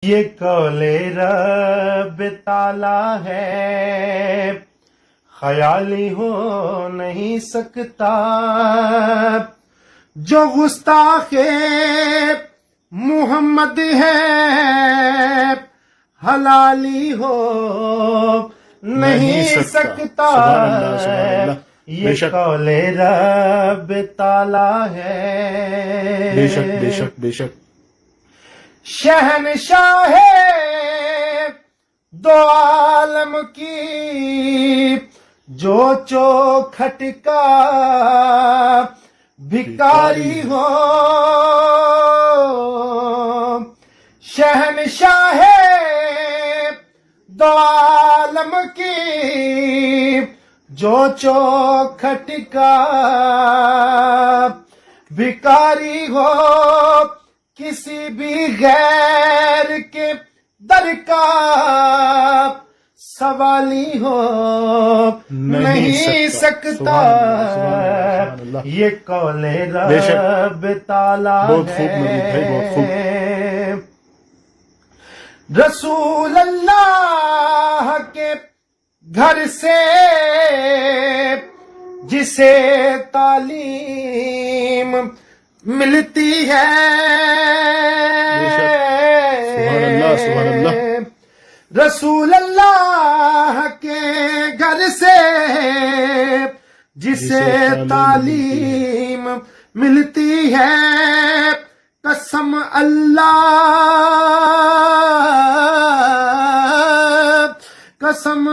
یہ قول رب تعالی ہے، خیالی ہو نہیں سکتا، جو گستاخ محمد ہے حلالی ہو نہیں سکتا۔ سبحان اللہ، سبحان اللہ۔ یہ قول رب تعالی ہے، بے شک بے شک بے شک۔ شہنشاہ دو عالم کی جو چوکھٹ کا بھکاری ہو، شہنشاہ دو عالم کی جو چوکھٹ کا بھکاری ہو، کسی بھی غیر کے در کا سوالی ہو نہیں سکتا۔ یہ قول رب تعالی ہے۔ رسول اللہ کے گھر سے جسے تعلیم ملتی ہے، سبحان اللہ۔ رسول اللہ کے گھر سے جسے تعلیم ملتی ہے، قسم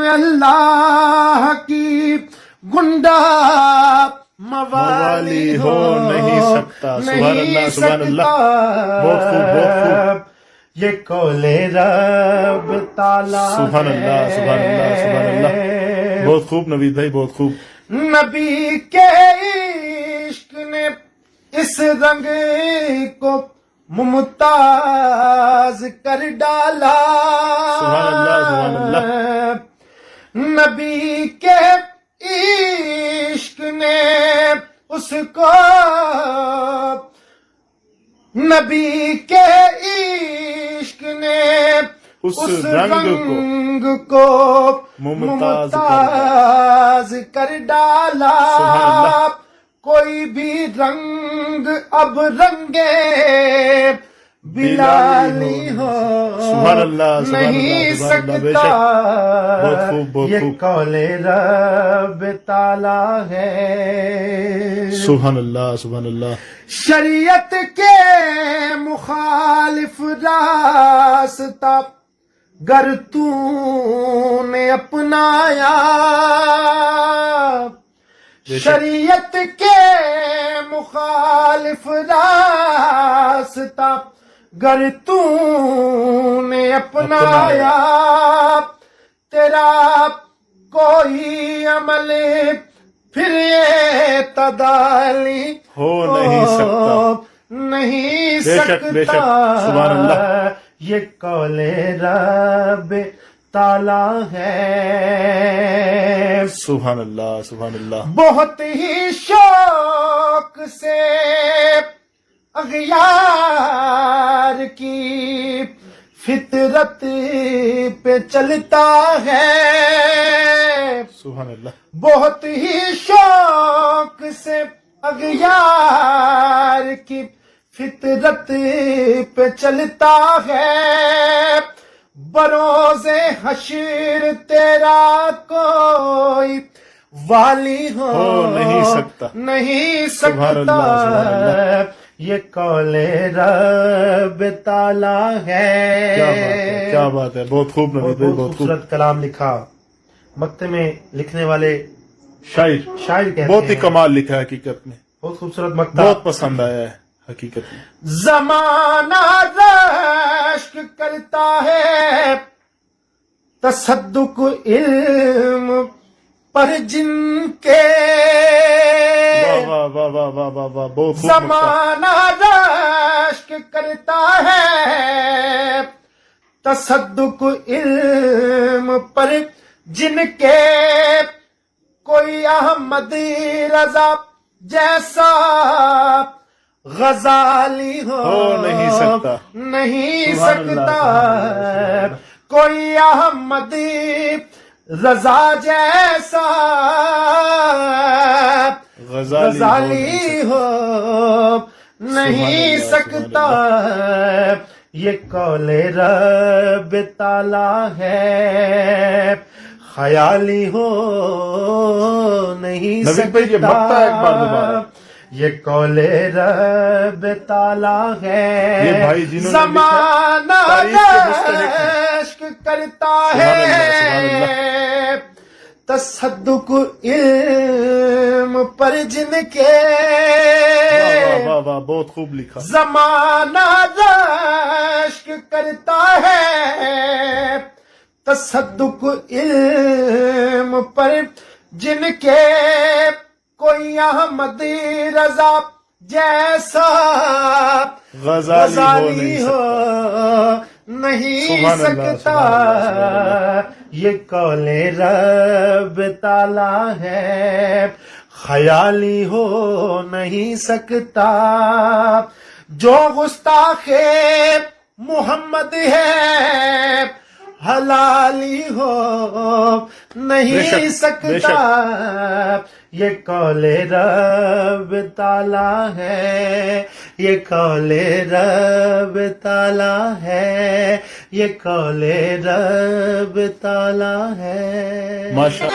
اللہ کی گنڈا موالی ہو نہیں سکتا۔ سبحان اللہ، سبحان اللہ۔ بہت خوب، بہت خوب۔ یہ قول رب تعالی سبحان اللہ، سبحان اللہ، سبحان اللہ۔ بہت خوب نوید بھائی، بہت خوب۔ نبی کے عشق نے اس رنگ کو ممتاز کر ڈالا، سبحان اللہ، سبحان اللہ۔ نبی کے عشق نے اس کو، نبی کے عشق نے اس رنگ کو ممتاز کر ڈالا۔ کوئی بھی رنگ اب رنگے بلالی ہو سبحان اللہ، نہیں سکتا۔ یہ قول رب تعالی ہے۔ سبحان اللہ، سبحان اللہ۔ شریعت کے مخالف راستہ گر تو نے اپنایا، شریعت کے مخالف راستہ گر تو نے اپنایا، تیرا کوئی عمل پھر اعتدالی ہو نہیں سکتا، نہیں بے شک بے شک۔ سبحان اللہ۔ یہ قول رب تعالی ہے۔ سبحان اللہ، سبحان اللہ۔ بہت ہی شوق سے اغیار کی فطرت پہ چلتا ہے، سبحان اللہ۔ بہت ہی شوق سے اغیار کی فطرت پہ چلتا ہے، بروز حشر تیرا کوئی والی ہو نہیں سکتا، نہیں سبحان سکتا۔ اللہ، سبحان اللہ۔ یہ قول رب تعالی ہے۔ کیا بات ہے، کیا بات ہے، بہت خوب نوید بھائی، بہت بہت خوب۔ خوبصورت کلام لکھا، مکتب میں لکھنے والے شاعر کہتے بہت ہی ہیں، کمال لکھا ہے حقیقت میں، بہت خوبصورت مکتب، بہت پسند آیا ہے حقیقت میں۔ زمانہ رشک کرتا ہے تصدق علم پر جن کے، واہ واہ واہ واہ واہ واہ واہ، بہت خوب۔ زمانہ رشک کرتا ہے تصدق علم پر جن کے، کوئی احمد رضا جیسا غزالی ہو نہیں سکتا نہیں سبحان اللہ، سکتا سبحان اللہ۔ کوئی احمدی رضا جیسا غزالی ہو نہیں سبحان سکتا یہ قول رب تعالی ہے خیالی ہو نہیں نبی بھائی، یہ مکتا ہے ایک بار دوبارہ۔ یہ قول رب تعالی ہے یہ بھائی جنہوں نے زمانہ تاریخ کے مستحق ہیں۔ عشق کرتا سبحان اللہ، سبحان ہے تصدق علم پر جن کے واہ واہ واہ، بہت خوب لکھا۔ زمانہ عشق کرتا ہے تصدق علم پر جن کے کوئی احمد رضا جیسا غزالی ہو نہیں سبحان اللہ، سکتا سبحان اللہ۔ یہ قول رب تعالی ہے خیالی ہو نہیں سکتا جو گستاخ محمد ہے حلالی ہو نہیں بے شک، سکتا یہ قول رب تعالی ہے یہ قول رب تعالی ہے یہ قول رب تعالی ہے ماشاء